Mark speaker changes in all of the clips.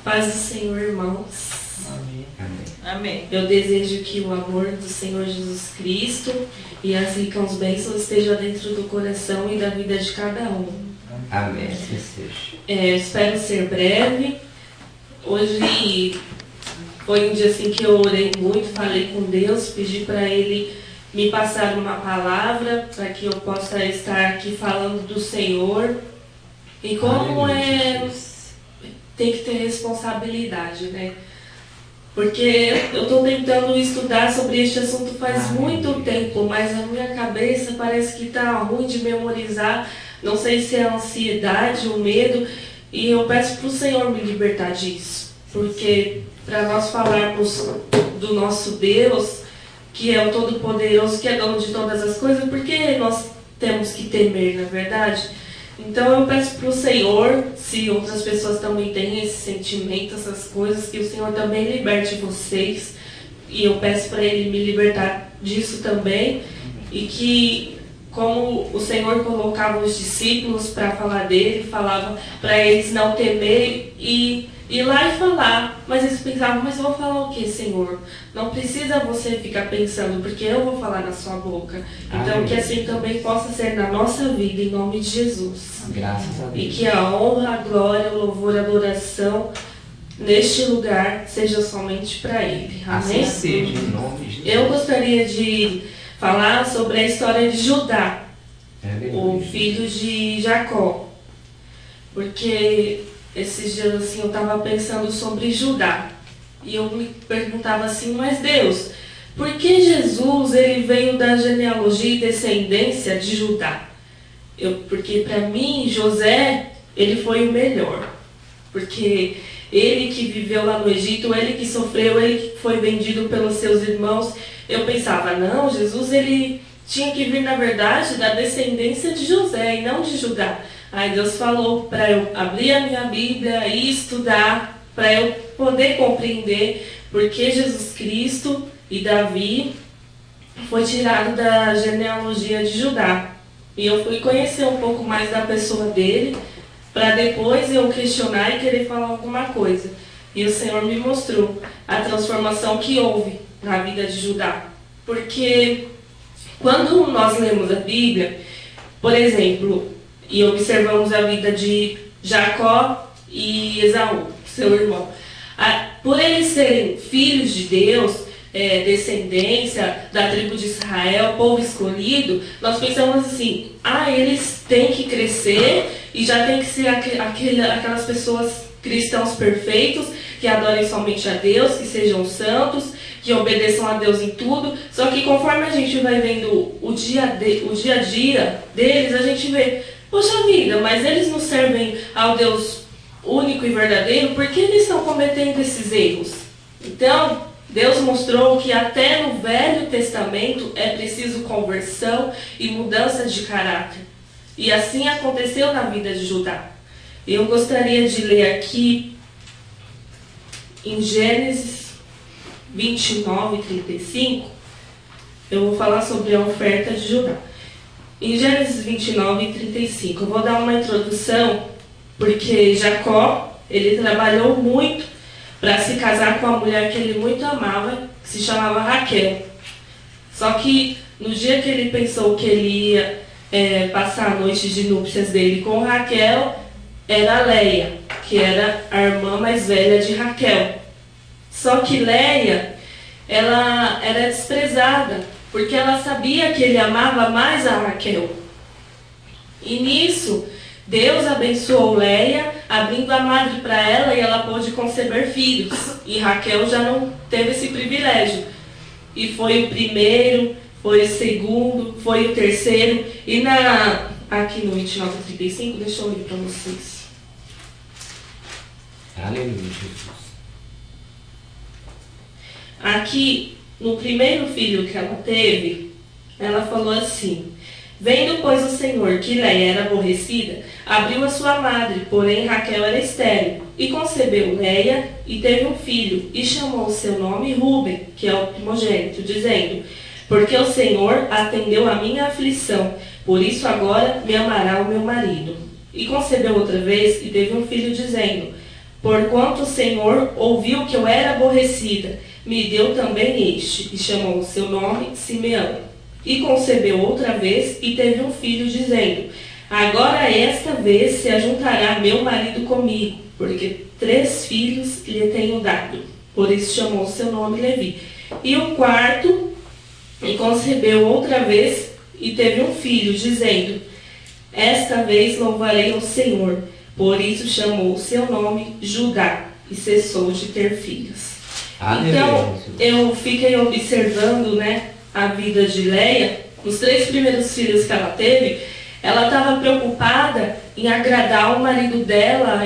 Speaker 1: Paz do Senhor, irmãos.
Speaker 2: Amém.
Speaker 3: Amém.
Speaker 2: Amém.
Speaker 1: Eu desejo que o amor do Senhor Jesus Cristo e as ricas bênçãos estejam dentro do coração e da vida de cada um.
Speaker 3: Amém. Assim seja.
Speaker 1: Espero ser breve. Hoje foi um dia assim que eu orei muito, falei com Deus, pedi para Ele me passar uma palavra para que eu possa estar aqui falando do Senhor. E como tem que ter responsabilidade, né? Porque eu estou tentando estudar sobre este assunto faz muito tempo, mas a minha cabeça parece que está ruim de memorizar. Não sei se é a ansiedade, o medo, e eu peço para o Senhor me libertar disso. Porque para nós falarmos do nosso Deus, que é o Todo-Poderoso, que é dono de todas as coisas, por que nós temos que temer, na verdade? Então eu peço para o Senhor, se outras pessoas também têm esse sentimento, essas coisas, que o Senhor também liberte vocês. E eu peço para Ele me libertar disso também. E que, como o Senhor colocava os discípulos para falar dele, falava para eles não temer e ir lá e falar. Mas eles pensavam, mas eu vou falar o que, Senhor? Não precisa você ficar pensando, porque eu vou falar na sua boca. Então,
Speaker 3: Amém.
Speaker 1: que assim também possa ser na nossa vida, em nome de Jesus.
Speaker 3: Graças a Deus.
Speaker 1: E que a honra, a glória, o louvor, a adoração neste lugar seja somente para Ele. Amém?
Speaker 3: Assim seja, em nome de Jesus.
Speaker 1: Eu gostaria de falar sobre a história de Judá, o filho de Jacó. Porque esses dias assim eu estava pensando sobre Judá. E eu me perguntava assim, mas Deus, por que Jesus ele veio da genealogia e descendência de Judá? Porque para mim, José, ele foi o melhor. Porque ele que viveu lá no Egito, ele que sofreu, ele que foi vendido pelos seus irmãos. Eu pensava, não, Jesus ele tinha que vir, na verdade, da descendência de José e não de Judá. Aí Deus falou para eu abrir a minha Bíblia e estudar, para eu poder compreender porque Jesus Cristo e Davi foi tirado da genealogia de Judá. E eu fui conhecer um pouco mais da pessoa dele, para depois eu questionar e querer falar alguma coisa. E o Senhor me mostrou a transformação que houve na vida de Judá. Porque quando nós lemos a Bíblia, por exemplo, e observamos a vida de Jacó e Esaú, seu irmão, por eles serem filhos de Deus, descendência da tribo de Israel, povo escolhido, nós pensamos assim, eles têm que crescer e já tem que ser aquelas pessoas cristãos perfeitos, que adorem somente a Deus, que sejam santos, que obedeçam a Deus em tudo. Só que conforme a gente vai vendo o dia a dia deles, a gente vê, poxa vida, mas eles não servem ao Deus único e verdadeiro, por que eles estão cometendo esses erros? Então, Deus mostrou que até no Velho Testamento é preciso conversão e mudança de caráter. E assim aconteceu na vida de Judá. Eu gostaria de ler aqui em Gênesis 29 e 35. Eu vou falar sobre a oferta de Judá. Em Gênesis 29 e 35, eu vou dar uma introdução, porque Jacó, ele trabalhou muito para se casar com a mulher que ele muito amava, que se chamava Raquel. Só que no dia que ele pensou que ele ia passar a noite de núpcias dele com Raquel, era Leia, que era a irmã mais velha de Raquel. Só que Leia, ela era desprezada, porque ela sabia que ele amava mais a Raquel. E nisso, Deus abençoou Leia, abrindo a madre para ela, e ela pôde conceber filhos. E Raquel já não teve esse privilégio. E foi o primeiro, foi o segundo, foi o terceiro. E aqui no 29:35, deixa eu ler para vocês.
Speaker 3: Aleluia, Jesus.
Speaker 1: Aqui, no primeiro filho que ela teve, ela falou assim: vendo, pois, o Senhor que Leia era aborrecida, abriu a sua madre, porém Raquel era estéril, e concebeu Leia, e teve um filho, e chamou o seu nome Ruben, que é o primogênito, dizendo: porque o Senhor atendeu a minha aflição, por isso agora me amará o meu marido. E concebeu outra vez, e teve um filho, dizendo: Porquanto o Senhor ouviu que eu era aborrecida, me deu também este, e chamou o seu nome Simeão. E concebeu outra vez, e teve um filho, dizendo: agora esta vez se ajuntará meu marido comigo, porque 3 filhos lhe tenho dado. Por isso chamou o seu nome Levi. E o quarto, e concebeu outra vez, e teve um filho, dizendo: esta vez louvarei ao Senhor. Por isso chamou o seu nome Judá, e cessou de ter filhos. Então, eu fiquei observando, a vida de Leia. Os 3 primeiros filhos que ela teve, ela estava preocupada em agradar o marido dela,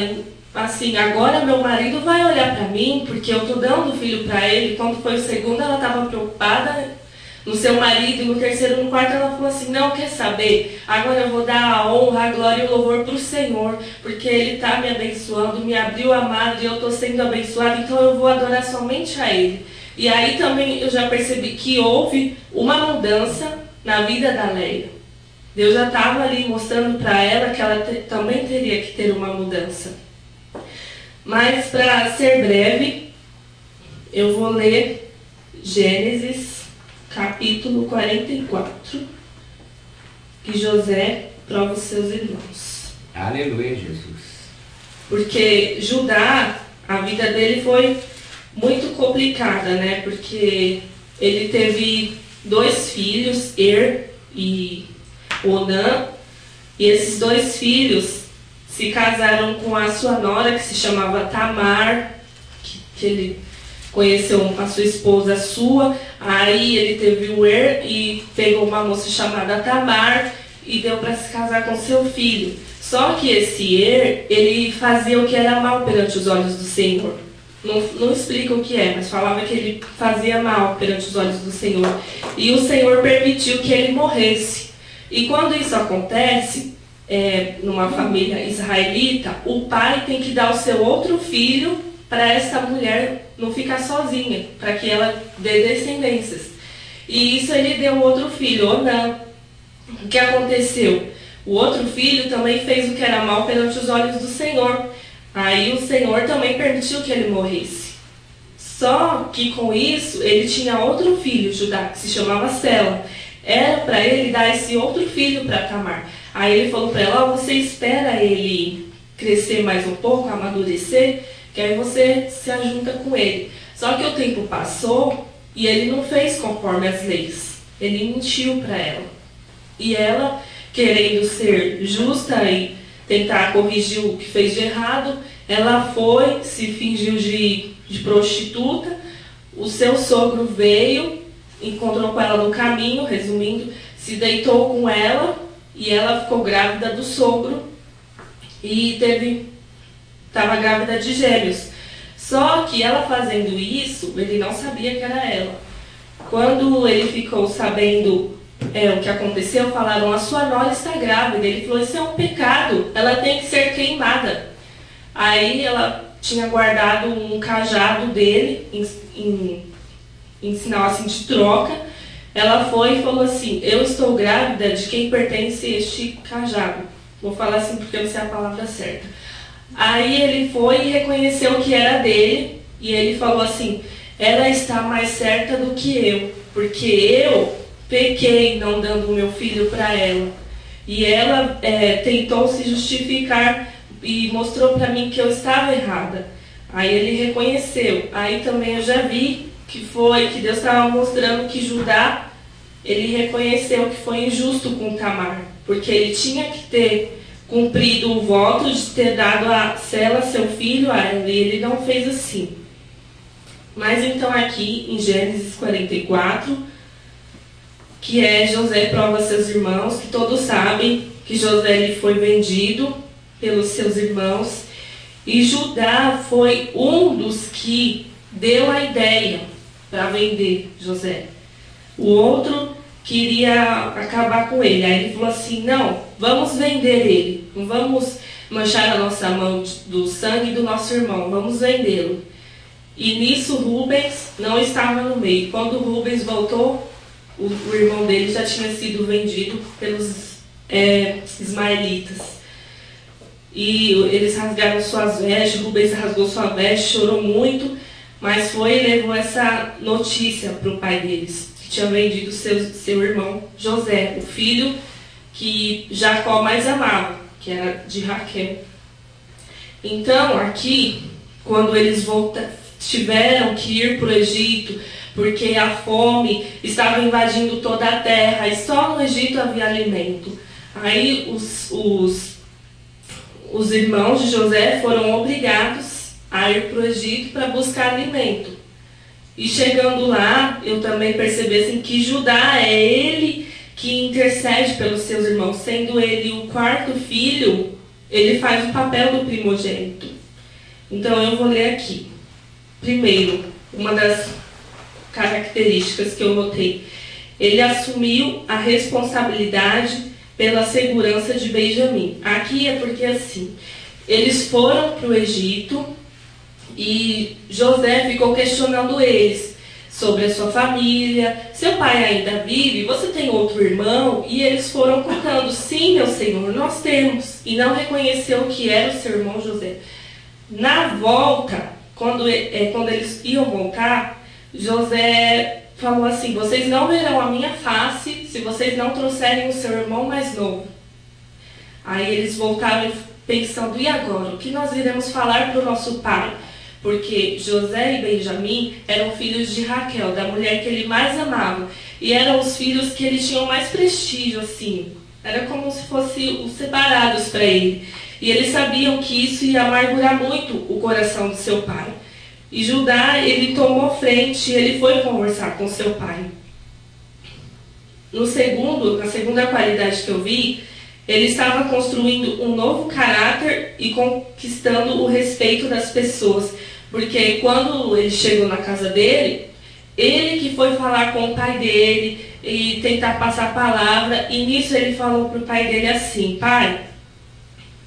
Speaker 1: assim, agora meu marido vai olhar para mim, porque eu estou dando filho para ele. Quando foi o segundo, ela estava preocupada no seu marido, e no terceiro, no quarto, ela falou assim: não, quer saber? Agora eu vou dar a honra, a glória e o louvor para o Senhor, porque Ele está me abençoando, me abriu a madre, e eu estou sendo abençoada, então eu vou adorar somente a Ele. E aí também eu já percebi que houve uma mudança na vida da Leia. Deus já estava ali mostrando para ela que ela também teria que ter uma mudança. Mas, para ser breve, eu vou ler Gênesis capítulo 44, que José prova os seus irmãos.
Speaker 3: Aleluia, Jesus.
Speaker 1: Porque Judá, a vida dele foi muito complicada, porque ele teve 2 filhos, Er e Onã, e esses 2 filhos se casaram com a sua nora, que se chamava Tamar, que ele conheceu a sua esposa sua. Aí ele teve o Er e pegou uma moça chamada Tamar e deu para se casar com seu filho. Só que esse Er, ele fazia o que era mal perante os olhos do Senhor. Não explica o que é, mas falava que ele fazia mal perante os olhos do Senhor. E o Senhor permitiu que ele morresse. E quando isso acontece, numa família israelita, o pai tem que dar o seu outro filho para essa mulher não ficar sozinha, para que ela dê descendências. E isso ele deu outro filho, Onã. O que aconteceu? O outro filho também fez o que era mal perante os olhos do Senhor. Aí o Senhor também permitiu que ele morresse. Só que com isso, ele tinha outro filho, Judá, que se chamava Sela. Era para ele dar esse outro filho para Tamar. Aí ele falou para ela: você espera ele crescer mais um pouco, amadurecer, que aí você se ajunta com ele. Só que o tempo passou e ele não fez conforme as leis. Ele mentiu para ela. E ela, querendo ser justa e tentar corrigir o que fez de errado, ela foi, se fingiu de prostituta. O seu sogro veio, encontrou com ela no caminho, resumindo, se deitou com ela e ela ficou grávida do sogro e estava grávida de gêmeos. Só que ela fazendo isso, ele não sabia que era ela. Quando ele ficou sabendo o que aconteceu, falaram: a sua nora está grávida. Ele falou: isso é um pecado, ela tem que ser queimada. Aí ela tinha guardado um cajado dele em sinal assim de troca. Ela foi e falou assim: eu estou grávida de quem pertence este cajado. Vou falar assim porque eu não sei a palavra certa. Aí ele foi e reconheceu que era dele, e ele falou assim: ela está mais certa do que eu, porque eu pequei não dando o meu filho para ela. E ela tentou se justificar e mostrou para mim que eu estava errada. Aí ele reconheceu. Aí também eu já vi que Deus estava mostrando que Judá, ele reconheceu que foi injusto com Tamar, porque ele tinha que ter cumprido o voto de ter dado a Sela, seu filho, a ela, e ele não fez assim. Mas então aqui em Gênesis 44, que José prova seus irmãos, que todos sabem que José lhe foi vendido pelos seus irmãos, e Judá foi um dos que deu a ideia para vender José. O outro queria acabar com ele. Aí ele falou assim: não, vamos vender ele, não vamos manchar a nossa mão do sangue do nosso irmão, vamos vendê-lo. E nisso Rubens não estava no meio. Quando Rubens voltou, o irmão dele já tinha sido vendido pelos ismaelitas. e eles rasgaram suas vestes, Rubens rasgou sua veste, chorou muito, mas foi e levou essa notícia para o pai deles, que tinha vendido seu irmão José, o filho que Jacó mais amava, que era de Raquel. Então, aqui, quando eles tiveram que ir para o Egito, porque a fome estava invadindo toda a terra, e só no Egito havia alimento. Aí os irmãos de José foram obrigados a ir para o Egito para buscar alimento. E chegando lá, eu também percebi assim, que Judá é ele que intercede pelos seus irmãos, sendo ele o quarto filho, ele faz o papel do primogênito. Então eu vou ler aqui. Primeiro, uma das características que eu notei. Ele assumiu a responsabilidade pela segurança de Benjamim. Aqui é porque assim, eles foram para o Egito e José ficou questionando eles sobre a sua família. Seu pai ainda vive? Você tem outro irmão? E eles foram contando, sim, meu senhor, nós temos. E não reconheceu que era o seu irmão José. Na volta, quando eles iam voltar, José falou assim, vocês não verão a minha face se vocês não trouxerem o seu irmão mais novo. Aí eles voltaram pensando, e agora? O que nós iremos falar para o nosso pai? Porque José e Benjamim eram filhos de Raquel, da mulher que ele mais amava. E eram os filhos que eles tinham mais prestígio, assim. Era como se fossem os separados para ele. E eles sabiam que isso ia amargurar muito o coração do seu pai. E Judá, ele tomou frente, ele foi conversar com seu pai. Na segunda qualidade que eu vi, ele estava construindo um novo caráter e conquistando o respeito das pessoas. Porque quando ele chegou na casa dele, ele que foi falar com o pai dele e tentar passar a palavra. E nisso ele falou para o pai dele assim, pai,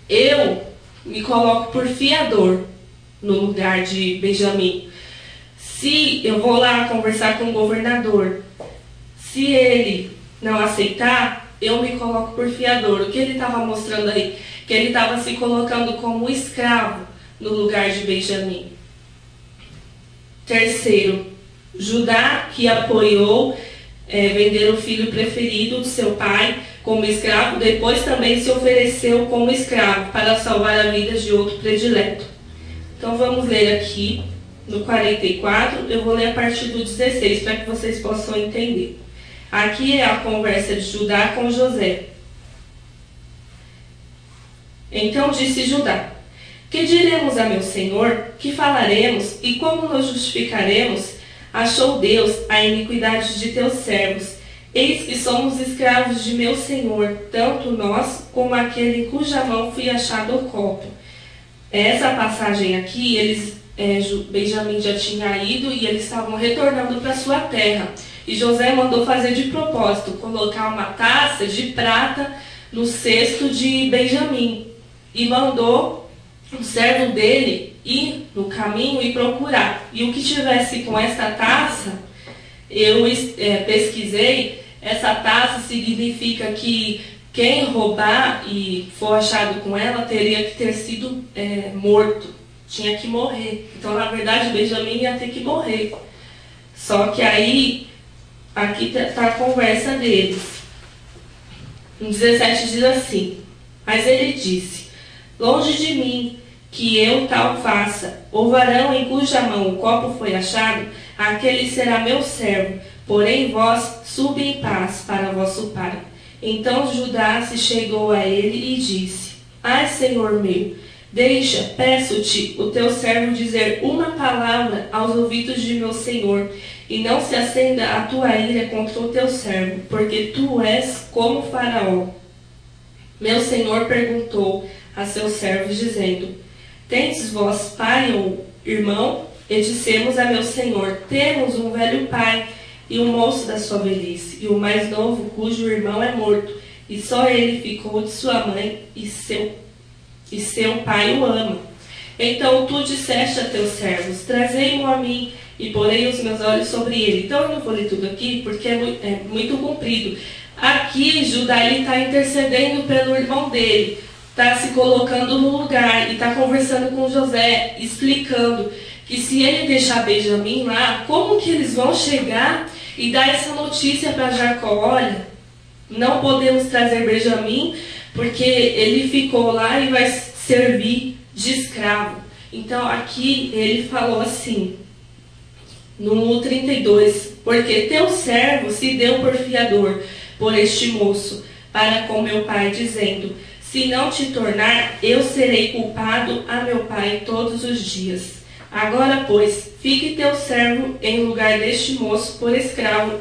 Speaker 1: eu me coloco por fiador no lugar de Benjamim. Se eu vou lá conversar com o governador, se ele não aceitar, eu me coloco por fiador. O que ele estava mostrando aí? Que ele estava se colocando como escravo no lugar de Benjamim. Terceiro, Judá, que apoiou vender o filho preferido de seu pai como escravo, depois também se ofereceu como escravo para salvar a vida de outro predileto. Então vamos ler aqui no 44, eu vou ler a partir do 16 para que vocês possam entender. Aqui é a conversa de Judá com José. Então disse Judá, que diremos a meu senhor? Que falaremos? E como nos justificaremos? Achou Deus a iniquidade de teus servos. Eis que somos escravos de meu senhor, tanto nós como aquele em cuja mão fui achado o copo. Essa passagem aqui, Benjamim já tinha ido e eles estavam retornando para sua terra. E José mandou fazer de propósito, colocar uma taça de prata no cesto de Benjamim. E mandou o servo dele ir no caminho e procurar. E o que tivesse com essa taça, eu pesquisei, essa taça significa que quem roubar e for achado com ela teria que ter sido morto, tinha que morrer. Então, na verdade, Benjamim ia ter que morrer. Só que aí, aqui está a conversa deles. No 17 diz assim, mas ele disse, longe de mim que eu tal faça, o varão em cuja mão o copo foi achado, aquele será meu servo, porém vós subi em paz para vosso pai. Então Judá se chegou a ele e disse, ai, senhor meu, deixa, peço-te, o teu servo dizer uma palavra aos ouvidos de meu senhor, e não se acenda a tua ira contra o teu servo, porque tu és como Faraó. Meu senhor perguntou a seus servos, dizendo, tendes vós pai ou irmão? E dissemos a meu senhor, temos um velho pai, e um moço da sua velhice, e o mais novo, cujo irmão é morto, e só ele ficou de sua mãe, e seu pai o ama. Então tu disseste a teus servos, trazei-mo a mim, e porei os meus olhos sobre ele. Então eu não vou ler tudo aqui, porque é muito comprido. Aqui Judá está intercedendo pelo irmão dele, está se colocando no lugar e está conversando com José, explicando que se ele deixar Benjamim lá, como que eles vão chegar e dar essa notícia para Jacó? Olha, não podemos trazer Benjamim porque ele ficou lá e vai servir de escravo. Então aqui ele falou assim, no 32, porque teu servo se deu por fiador por este moço, para com meu pai, dizendo, se não te tornar, eu serei culpado a meu pai todos os dias. Agora, pois, fique teu servo em lugar deste moço por escravo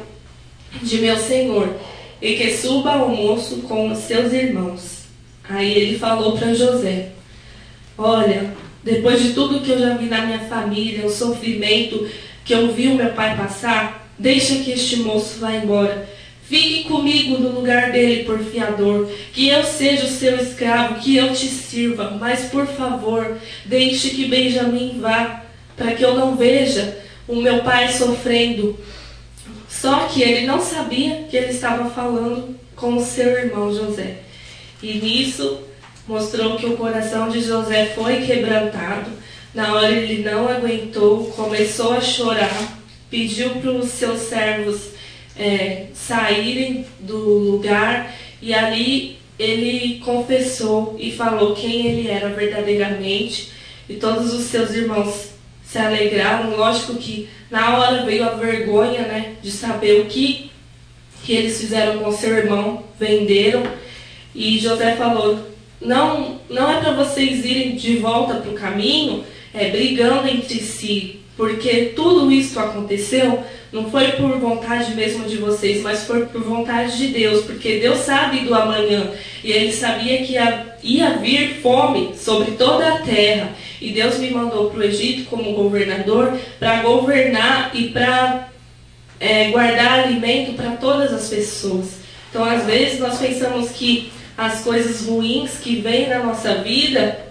Speaker 1: de meu senhor, e que suba o moço com os seus irmãos. Aí ele falou para José, olha, depois de tudo que eu já vi na minha família, o sofrimento que eu vi o meu pai passar, deixa que este moço vá embora. Fique comigo no lugar dele por fiador, que eu seja o seu escravo, que eu te sirva. Mas, por favor, deixe que Benjamim vá, para que eu não veja o meu pai sofrendo. Só que ele não sabia que ele estava falando com o seu irmão José. E nisso mostrou que o coração de José foi quebrantado. Na hora ele não aguentou, começou a chorar, pediu para os seus servos saírem do lugar, e ali ele confessou e falou quem ele era verdadeiramente, e todos os seus irmãos se alegraram. Lógico que na hora veio a vergonha, né, de saber o que eles fizeram com seu irmão, venderam, e José falou, não é para vocês irem de volta para o caminho, brigando entre si, porque tudo isso aconteceu, não foi por vontade mesmo de vocês, mas foi por vontade de Deus, porque Deus sabe do amanhã, e Ele sabia que ia vir fome sobre toda a terra, e Deus me mandou para o Egito como governador, para governar e para guardar alimento para todas as pessoas. Então, às vezes, nós pensamos que as coisas ruins que vêm na nossa vida,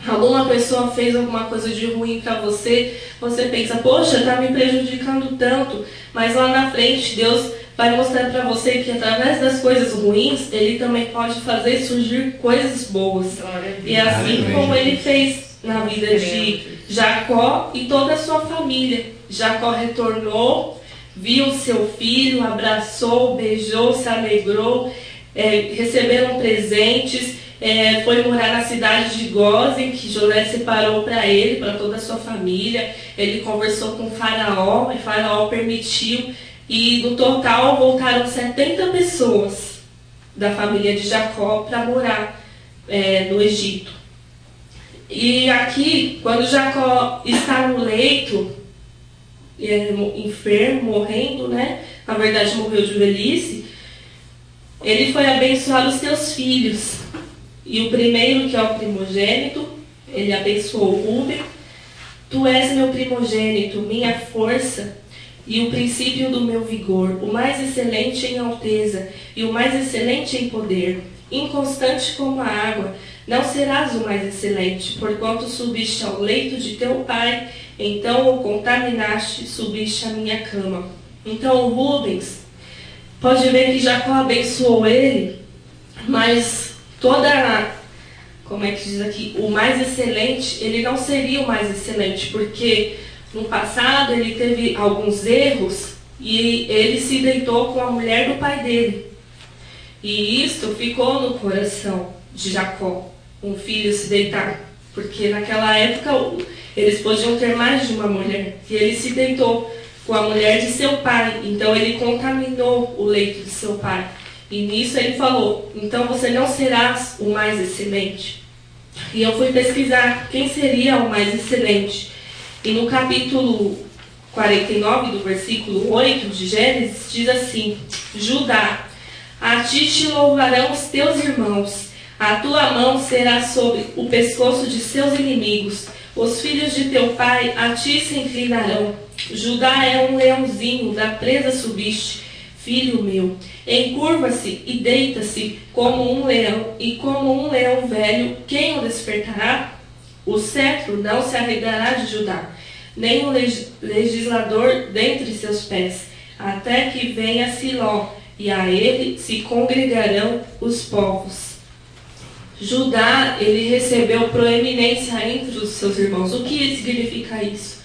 Speaker 1: alguma pessoa fez alguma coisa de ruim para você, você pensa, poxa, está me prejudicando tanto, mas lá na frente Deus vai mostrar para você que através das coisas ruins, Ele também pode fazer surgir coisas boas. E é assim como Ele fez na vida de Jacó e toda a sua família. Jacó retornou, viu seu filho, abraçou, beijou, se alegrou, receberam presentes, foi morar na cidade de Gósen, que José separou para ele, para toda a sua família. Ele conversou com o Faraó, e Faraó permitiu, e no total voltaram 70 pessoas da família de Jacó para morar no Egito. E aqui, quando Jacó está no leito, enfermo, morrendo, né? Na verdade morreu de velhice, ele foi abençoar os seus filhos. E o primeiro, que é o primogênito, ele abençoou Rúben. Tu és meu primogênito, minha força e o princípio do meu vigor, o mais excelente em alteza e o mais excelente em poder. Inconstante como a água, não serás o mais excelente, porquanto subiste ao leito de teu pai, então o contaminaste, subiste à minha cama. Então o Rubens, pode ver que Jacó abençoou ele, mas como é que diz aqui, o mais excelente, ele não seria o mais excelente, porque no passado ele teve alguns erros e ele se deitou com a mulher do pai dele. E isto ficou no coração de Jacó, um filho se deitar, porque naquela época eles podiam ter mais de uma mulher, e ele se deitou com a mulher de seu pai, então ele contaminou o leito de seu pai. E nisso ele falou, então você não serás o mais excelente. E eu fui pesquisar quem seria o mais excelente. E no capítulo 49, do versículo 8 de Gênesis, diz assim, Judá, a ti te louvarão os teus irmãos, a tua mão será sobre o pescoço de seus inimigos, os filhos de teu pai a ti se inclinarão. Judá é um leãozinho, da presa subiste, filho meu. Encurva-se e deita-se como um leão, e como um leão velho, quem o despertará? O cetro não se arredará de Judá, nem o legislador dentre seus pés, até que venha Siló, e a ele se congregarão os povos. Judá, ele recebeu proeminência entre os seus irmãos. O que significa isso?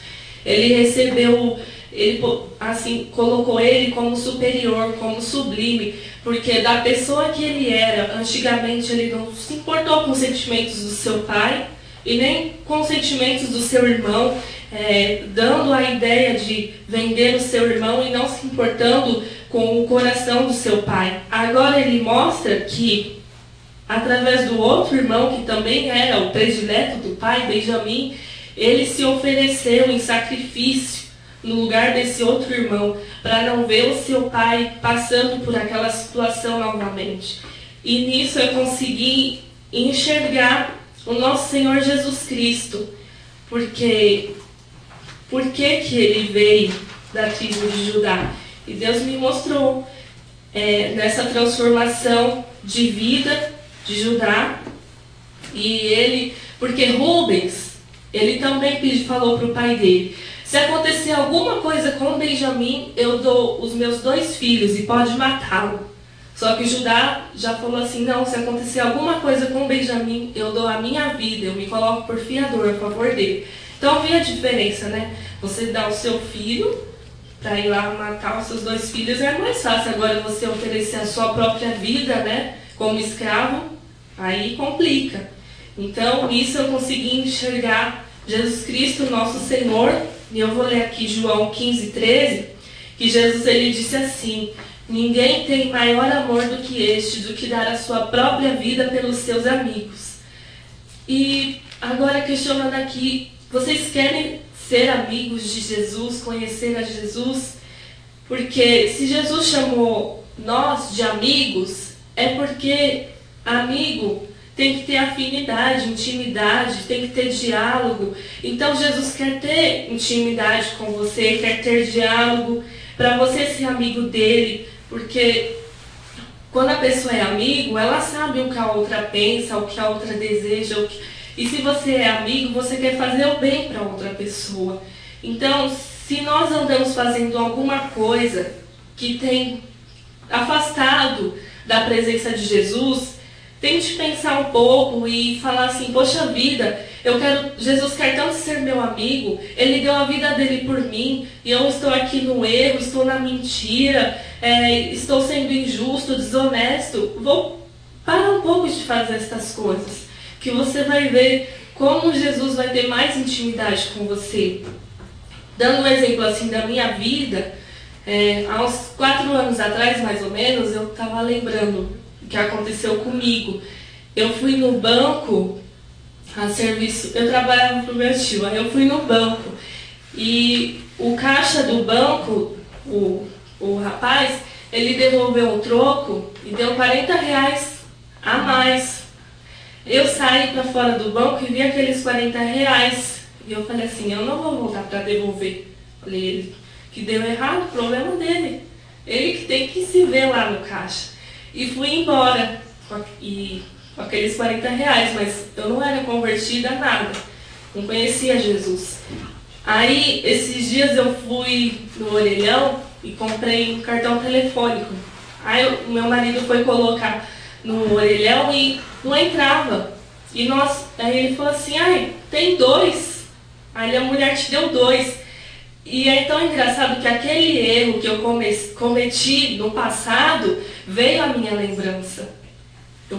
Speaker 1: Ele recebeu, ele assim, colocou ele como superior, como sublime, porque da pessoa que ele era, antigamente ele não se importou com os sentimentos do seu pai e nem com os sentimentos do seu irmão, dando a ideia de vender o seu irmão e não se importando com o coração do seu pai. Agora ele mostra que, através do outro irmão, que também era o predileto do pai, Benjamim, ele se ofereceu em sacrifício no lugar desse outro irmão, para não ver o seu pai passando por aquela situação novamente. E nisso eu consegui enxergar o nosso Senhor Jesus Cristo, porque por que ele veio da tribo de Judá? E Deus me mostrou nessa transformação de vida de Judá. E ele, porque Rubens, ele também falou para o pai dele: se acontecer alguma coisa com Benjamim, eu dou os meus 2 filhos e pode matá-lo. Só que Judá já falou assim: não, se acontecer alguma coisa com Benjamim, eu dou a minha vida, eu me coloco por fiador a favor dele. Então, vê a diferença, né? Você dá o seu filho para ir lá matar os seus 2 filhos, é mais fácil. Agora, você oferecer a sua própria vida, né, como escravo, aí complica. Então, isso eu consegui enxergar Jesus Cristo, nosso Senhor. E eu vou ler aqui João 15:13, que Jesus, ele disse assim: ninguém tem maior amor do que este, do que dar a sua própria vida pelos seus amigos. E agora, questionando aqui, vocês querem ser amigos de Jesus, conhecer a Jesus? Porque se Jesus chamou nós de amigos, é porque amigo tem que ter afinidade, intimidade, tem que ter diálogo. Então Jesus quer ter intimidade com você, quer ter diálogo, para você ser amigo dele. Porque quando a pessoa é amigo, ela sabe o que a outra pensa, o que a outra deseja. E se você é amigo, você quer fazer o bem para outra pessoa. Então, se nós andamos fazendo alguma coisa que tem afastado da presença de Jesus, tente pensar um pouco e falar assim: poxa vida, Jesus quer tanto ser meu amigo, ele deu a vida dele por mim, e eu estou aqui no erro, estou na mentira, estou sendo injusto, desonesto. Vou parar um pouco de fazer essas coisas, que você vai ver como Jesus vai ter mais intimidade com você. Dando um exemplo assim da minha vida, há uns 4 anos atrás, mais ou menos, eu estava lembrando o que aconteceu comigo. Eu fui no banco a serviço, eu trabalhava para o meu tio, aí eu fui no banco e o caixa do banco, o rapaz, ele devolveu um troco e deu R$40 a mais. Eu saí para fora do banco e vi aqueles R$40 e eu falei assim: eu não vou voltar para devolver. Falei: ele que deu errado, problema dele, ele que tem que se ver lá no caixa. E fui embora com aqueles R$40, mas eu não era convertida a nada, não conhecia Jesus. Aí, esses dias eu fui no orelhão e comprei um cartão telefônico. Aí o meu marido foi colocar no orelhão e não entrava. Aí ele falou assim: ai, tem 2. Aí a mulher te deu 2. E é tão engraçado que aquele erro que eu cometi no passado veio à minha lembrança.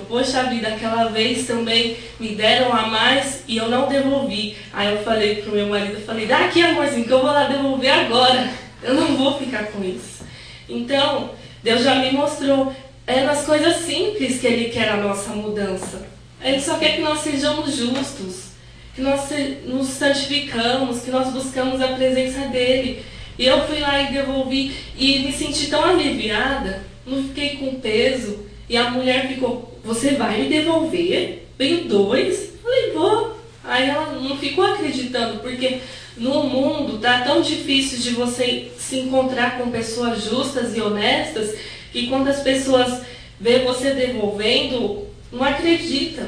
Speaker 1: Poxa vida, aquela vez também me deram a mais e eu não devolvi. Aí eu falei pro meu marido, dá aqui, amorzinho, que eu vou lá devolver agora. Eu não vou ficar com isso. Então, Deus já me mostrou. É nas coisas simples que Ele quer a nossa mudança. Ele só quer que nós sejamos justos, que nós nos santificamos, que nós buscamos a presença dEle. E eu fui lá e devolvi e me senti tão aliviada, não fiquei com peso. E a mulher ficou: você vai me devolver? Veio 2? Falei: vou. Aí ela não ficou acreditando, porque no mundo tá tão difícil de você se encontrar com pessoas justas e honestas, que quando as pessoas veem você devolvendo, não acreditam.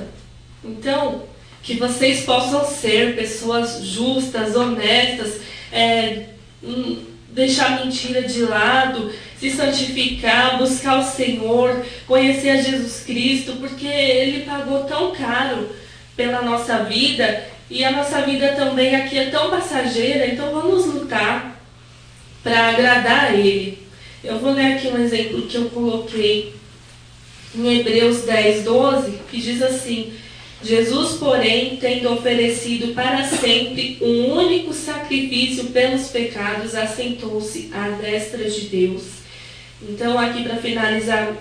Speaker 1: Então, que vocês possam ser pessoas justas, honestas, deixar a mentira de lado, se santificar, buscar o Senhor, conhecer a Jesus Cristo, porque Ele pagou tão caro pela nossa vida, e a nossa vida também aqui é tão passageira, então vamos lutar para agradar a Ele. Eu vou ler aqui um exemplo que eu coloquei em Hebreus 10, 12, que diz assim: Jesus, porém, tendo oferecido para sempre um único sacrifício pelos pecados, assentou-se à destra de Deus. Então, aqui para finalizar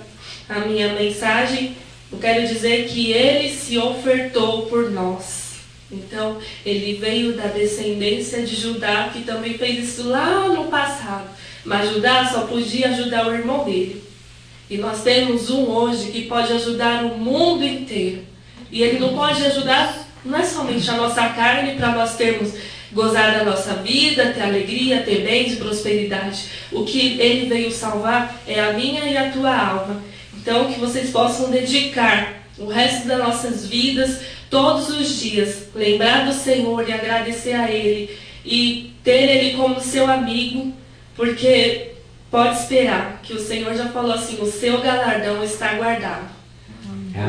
Speaker 1: a minha mensagem, eu quero dizer que Ele se ofertou por nós. Então, Ele veio da descendência de Judá, que também fez isso lá no passado. Mas Judá só podia ajudar o irmão dele. E nós temos um hoje que pode ajudar o mundo inteiro. E Ele não pode ajudar, não é somente a nossa carne, para nós termos, gozar da nossa vida, ter alegria, ter bens e prosperidade. O que Ele veio salvar é a minha e a tua alma. Então, que vocês possam dedicar o resto das nossas vidas, todos os dias, lembrar do Senhor e agradecer a Ele. E ter Ele como seu amigo, porque pode esperar, que o Senhor já falou assim: o seu galardão está guardado.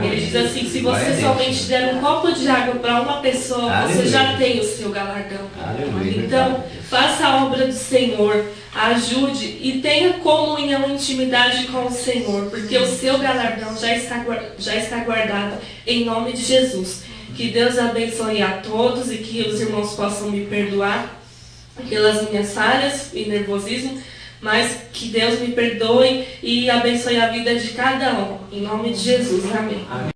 Speaker 1: Ele diz assim: se você somente der um copo de água para uma pessoa, você já tem o seu galardão. Então, faça a obra do Senhor, ajude e tenha comunhão e intimidade com o Senhor, porque o seu galardão já está guardado em nome de Jesus. Que Deus abençoe a todos e que os irmãos possam me perdoar pelas minhas falhas e nervosismo, mas que Deus me perdoe e abençoe a vida de cada um. Em nome de Jesus. Amém.